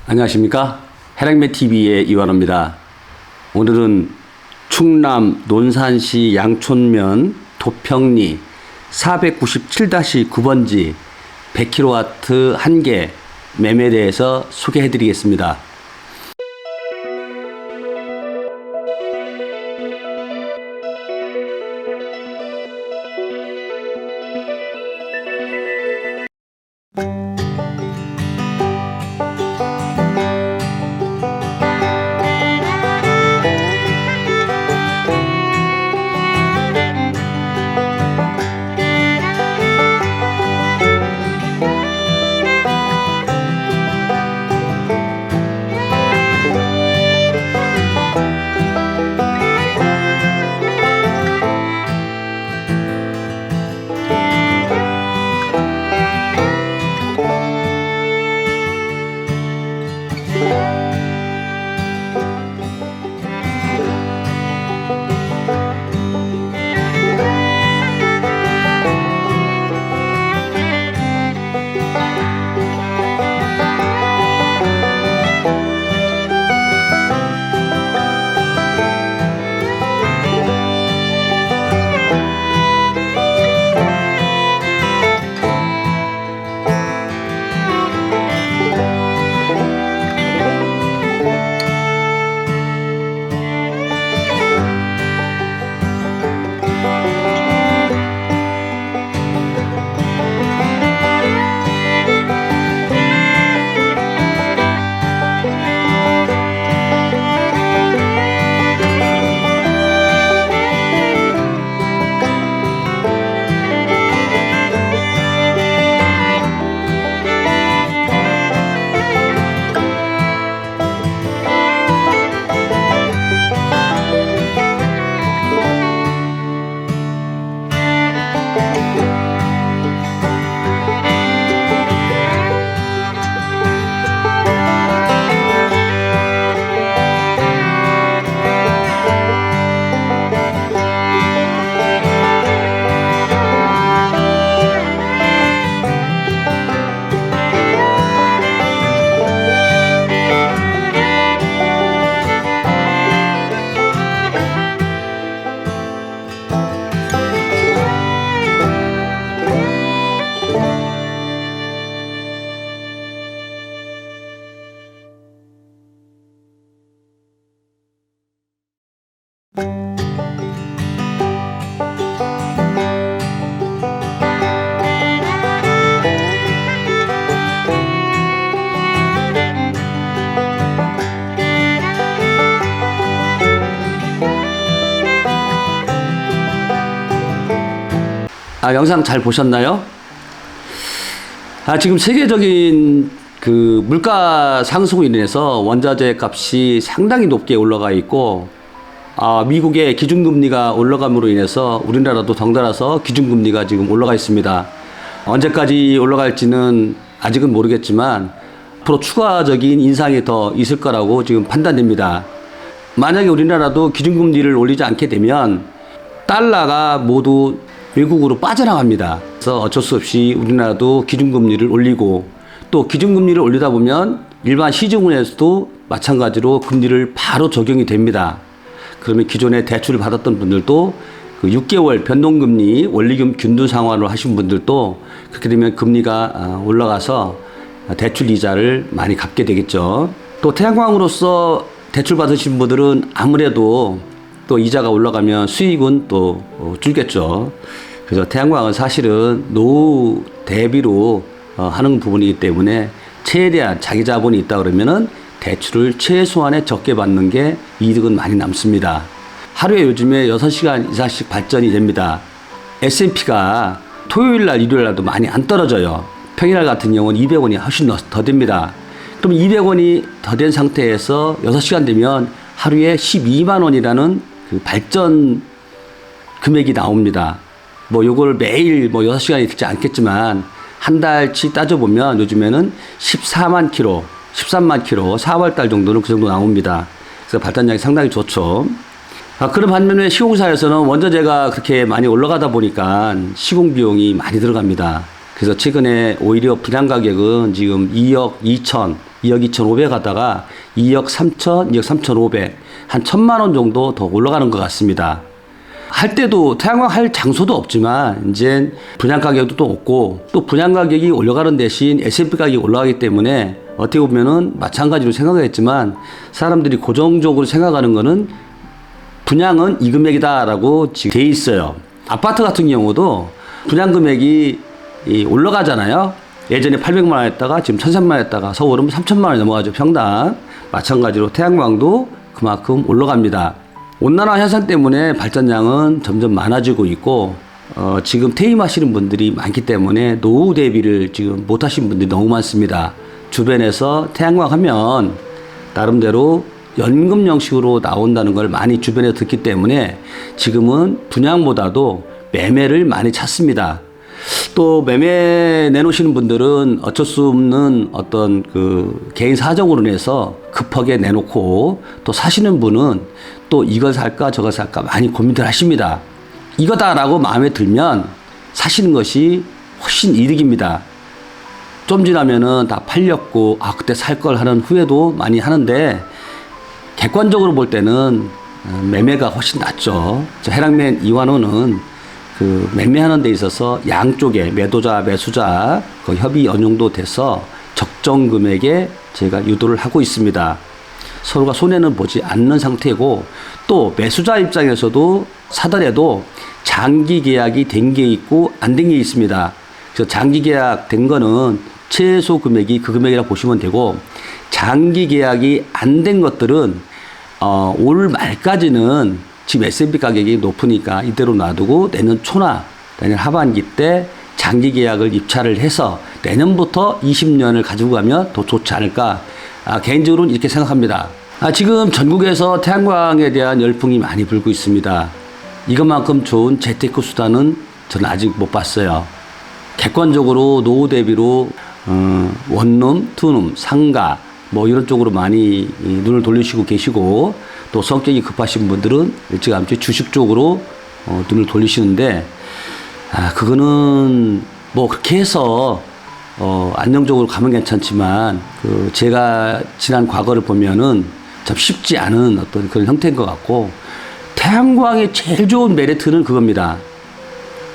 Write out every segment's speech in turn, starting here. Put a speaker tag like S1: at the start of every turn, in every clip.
S1: 안녕하십니까? 해랑매TV의 이완호입니다. 오늘은 충남 논산시 양촌면 도평리 497-9번지 100kW 1개 매매에 대해서 소개해 드리겠습니다. 영상 잘 보셨나요? 지금 세계적인 그 물가 상승으로 인해서 원자재 값이 상당히 높게 올라가 있고, 미국의 기준금리가 올라감으로 인해서 우리나라도 덩달아서 기준금리가 지금 올라가 있습니다. 언제까지 올라갈지는 아직은 모르겠지만 앞으로 추가적인 인상이 더 있을 거라고 지금 판단됩니다. 만약에 우리나라도 기준금리를 올리지 않게 되면 달러가 모두 외국으로 빠져나갑니다. 그래서 어쩔 수 없이 우리나라도 기준금리를 올리고, 또 기준금리를 올리다 보면 일반 시중은행에서도 마찬가지로 금리를 바로 적용이 됩니다. 그러면 기존에 대출을 받았던 분들도 그 6개월 변동금리 원리금 균등 상환을 하신 분들도 그렇게 되면 금리가 올라가서 대출 이자를 많이 갚게 되겠죠. 또 태양광으로서 대출 받으신 분들은 아무래도 또 이자가 올라가면 수익은 또 줄겠죠. 그래서 태양광은 사실은 노후 대비로 하는 부분이기 때문에 최대한 자기 자본이 있다 그러면은 대출을 최소한의 적게 받는 게 이득은 많이 남습니다. 하루에 요즘에 6시간 이상씩 발전이 됩니다. S&P가 토요일 날, 일요일 날도 많이 안 떨어져요. 평일날 같은 경우는 200원이 훨씬 더 됩니다. 그럼 200원이 더 된 상태에서 6시간 되면 하루에 12만 원이라는 그 발전 금액이 나옵니다. 요걸 매일 6시간이 되지 않겠지만 한 달치 따져보면 요즘에는 13만 킬로 4월달 정도는 그 정도 나옵니다. 그래서 발전량이 상당히 좋죠. 그런 반면에 시공사에서는 원자재가 그렇게 많이 올라가다 보니까 시공 비용이 많이 들어갑니다. 그래서 최근에 오히려 분양 가격은 지금 2억 2천, 2억 2,500 하다가 2억 3천, 2억 3,500, 한 1,000만 원 정도 더 올라가는 것 같습니다. 할 때도 태양광 할 장소도 없지만 이제 분양 가격도 또 없고 또 분양 가격이 올라가는 대신 S&P 가격이 올라가기 때문에 어떻게 보면은 마찬가지로 생각했지만 사람들이 고정적으로 생각하는 거는 분양은 이 금액이다라고 지금 돼 있어요. 아파트 같은 경우도 분양 금액이 올라가잖아요. 예전에 800만 원 했다가 지금 1,300만 원 했다가 서울은 3,000만 원이 넘어가죠. 평당. 마찬가지로 태양광도 그만큼 올라갑니다. 온난화 현상 때문에 발전량은 점점 많아지고 있고 지금 퇴임하시는 분들이 많기 때문에 노후 대비를 지금 못 하신 분들이 너무 많습니다. 주변에서 태양광 하면 나름대로 연금 형식으로 나온다는 걸 많이 주변에서 듣기 때문에 지금은 분양보다도 매매를 많이 찾습니다. 또 매매 내놓으시는 분들은 어쩔 수 없는 어떤 그 개인 사정으로 인해서 급하게 내놓고 또 사시는 분은 또 이걸 살까 저걸 살까 많이 고민들 하십니다. 이거다라고 마음에 들면 사시는 것이 훨씬 이득입니다. 좀 지나면은 다 팔렸고 그때 살 걸 하는 후회도 많이 하는데 객관적으로 볼 때는 매매가 훨씬 낫죠. 해랑맨 이완호는 그 매매하는 데 있어서 양쪽에 매도자, 매수자 그 협의 어느 정도 돼서 적정 금액에 제가 유도를 하고 있습니다. 서로가 손해는 보지 않는 상태고 또 매수자 입장에서도 사더라도 장기 계약이 된 게 있고 안 된 게 있습니다. 그래서 장기 계약 된 거는 최소 금액이 그 금액이라고 보시면 되고 장기 계약이 안 된 것들은 올 말까지는 지금 S&P 가격이 높으니까 이대로 놔두고 내년 초나 내년 하반기 때 장기 계약을 입찰을 해서 내년부터 20년을 가지고 가면 더 좋지 않을까. 개인적으로는 이렇게 생각합니다. 지금 전국에서 태양광에 대한 열풍이 많이 불고 있습니다. 이것만큼 좋은 재테크 수단은 저는 아직 못 봤어요. 객관적으로 노후 대비로 원룸, 투룸, 상가 뭐 이런 쪽으로 많이 눈을 돌리시고 계시고 또 성격이 급하신 분들은 일찌감치 주식 쪽으로 눈을 돌리시는데 그거는 뭐 그렇게 해서 안정적으로 가면 괜찮지만 그 제가 지난 과거를 보면은 참 쉽지 않은 어떤 그런 형태인 것 같고 태양광의 제일 좋은 메리트는 그겁니다.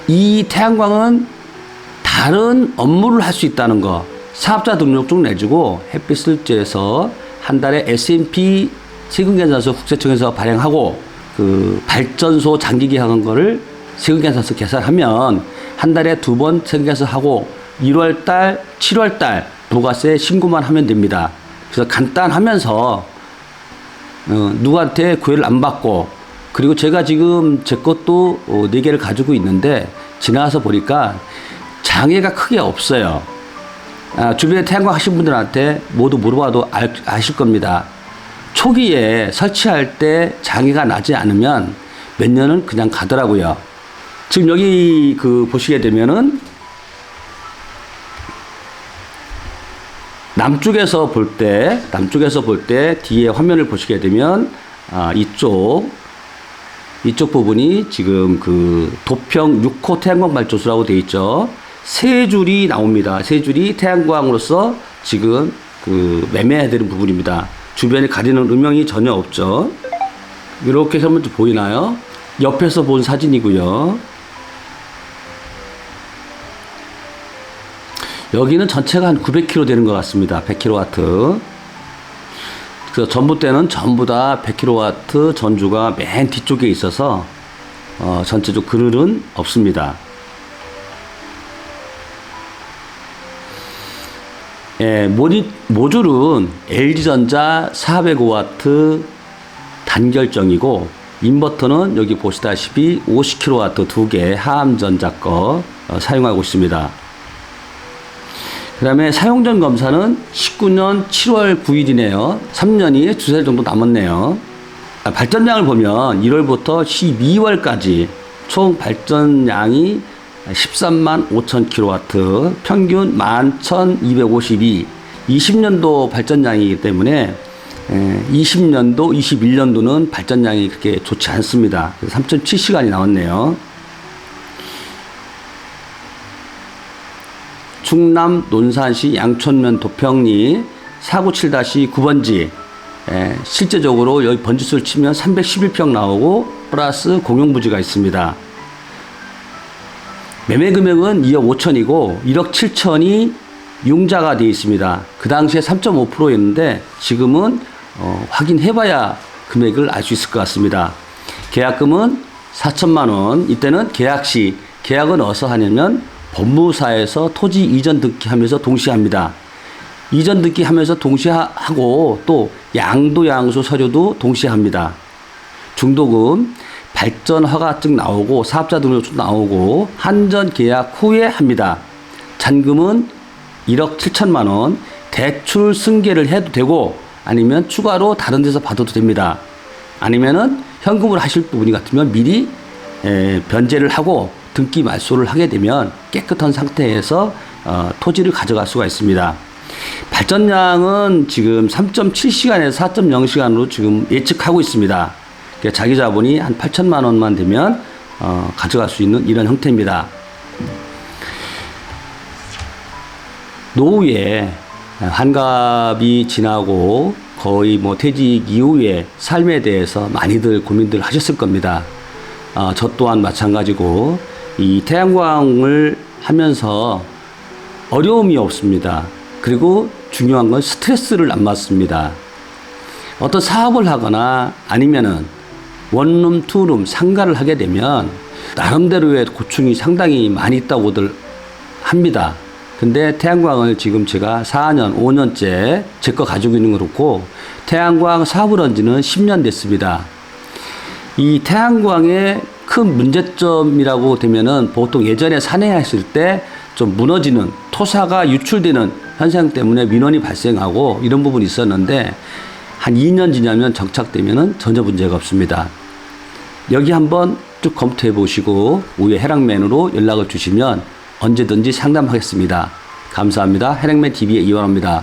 S1: 이 태양광은 다른 업무를 할 수 있다는 거. 사업자 등록증 내주고 햇빛을 쬐서 한 달에 S&P 세금계산서 국세청에서 발행하고 그 발전소 장기 계약한 거를 세금계산서 계산하면 한 달에 2번 세금계산서 하고 1월달, 7월달 부가세 신고만 하면 됩니다. 그래서 간단하면서 누구한테 구애를 안 받고 그리고 제가 지금 제 것도 4개를 가지고 있는데 지나가서 보니까 장애가 크게 없어요. 주변에 태양광 하신 분들한테 모두 물어봐도 아실 겁니다. 초기에 설치할 때 장애가 나지 않으면 몇 년은 그냥 가더라고요. 지금 여기 보시게 되면은 남쪽에서 볼 때 뒤에 화면을 보시게 되면 이쪽 부분이 지금 그 도평 6호 태양광 발전소라고 되어 있죠. 세 줄이 나옵니다. 세 줄이 태양광으로서 지금 그 매매해야 되는 부분입니다. 주변에 가리는 음영이 전혀 없죠. 이렇게 하면 좀 보이나요? 옆에서 본 사진이고요. 여기는 전체가 한 900kW 되는 것 같습니다. 100kW. 그래서 전봇대는 전부 다 100kW 전주가 맨 뒤쪽에 있어서 전체적 그늘은 없습니다. 모듈은 LG전자 405W 단결정이고 인버터는 여기 보시다시피 50kW 2개 하암전자 거 사용하고 있습니다. 그 다음에 사용전 검사는 19년 7월 9일이네요. 3년이 두세 달 정도 남았네요. 발전량을 보면 1월부터 12월까지 총 발전량이 13만 5천 kW, 평균 11,252, 20년도 발전량이기 때문에 20년도, 21년도는 발전량이 그렇게 좋지 않습니다. 3.7시간이 나왔네요. 충남 논산시 양촌면 도평리 497-9번지. 실제적으로 여기 번지수를 치면 311평 나오고 플러스 공용부지가 있습니다. 매매 금액은 2억 5천이고 1억 7천이 융자가 되어 있습니다. 그 당시에 3.5%였는데 지금은 확인해봐야 금액을 알 수 있을 것 같습니다. 계약금은 4천만 원. 이때는 계약 시 계약은 어디서 하냐면 법무사에서 토지 이전 등기하면서 동시에 합니다. 이전 등기하면서 동시에 하고 또 양도양수 서류도 동시에 합니다. 중도금 발전 허가증 나오고 사업자 등록증 나오고 한전 계약 후에 합니다. 잔금은 1억 7천만 원. 대출 승계를 해도 되고 아니면 추가로 다른 데서 받아도 됩니다. 아니면은 현금으로 하실 부분이 같으면 미리 변제를 하고 등기 말소를 하게 되면 깨끗한 상태에서 토지를 가져갈 수가 있습니다. 발전량은 지금 3.7시간에서 4.0시간으로 지금 예측하고 있습니다. 그러니까 자기 자본이 한 8천만 원만 되면 가져갈 수 있는 이런 형태입니다. 노후에 환갑이 지나고 거의 뭐 퇴직 이후에 삶에 대해서 많이들 고민들 하셨을 겁니다. 저 또한 마찬가지고 이 태양광을 하면서 어려움이 없습니다. 그리고 중요한 건 스트레스를 안 받습니다. 어떤 사업을 하거나 아니면은 원룸, 투룸, 상가를 하게 되면 나름대로의 고충이 상당히 많이 있다고들 합니다. 근데 태양광을 지금 제가 4년, 5년째 제 거 가지고 있는 거 그렇고 태양광 사업을 한 지는 10년 됐습니다. 이 태양광의 큰 문제점이라고 되면은 보통 예전에 산해했을 때 좀 무너지는 토사가 유출되는 현상 때문에 민원이 발생하고 이런 부분이 있었는데 한 2년 지나면 정착되면은 전혀 문제가 없습니다. 여기 한번 쭉 검토해 보시고 우회 해랑맨으로 연락을 주시면 언제든지 상담하겠습니다. 감사합니다. 해랑맨 TV의 이완호입니다.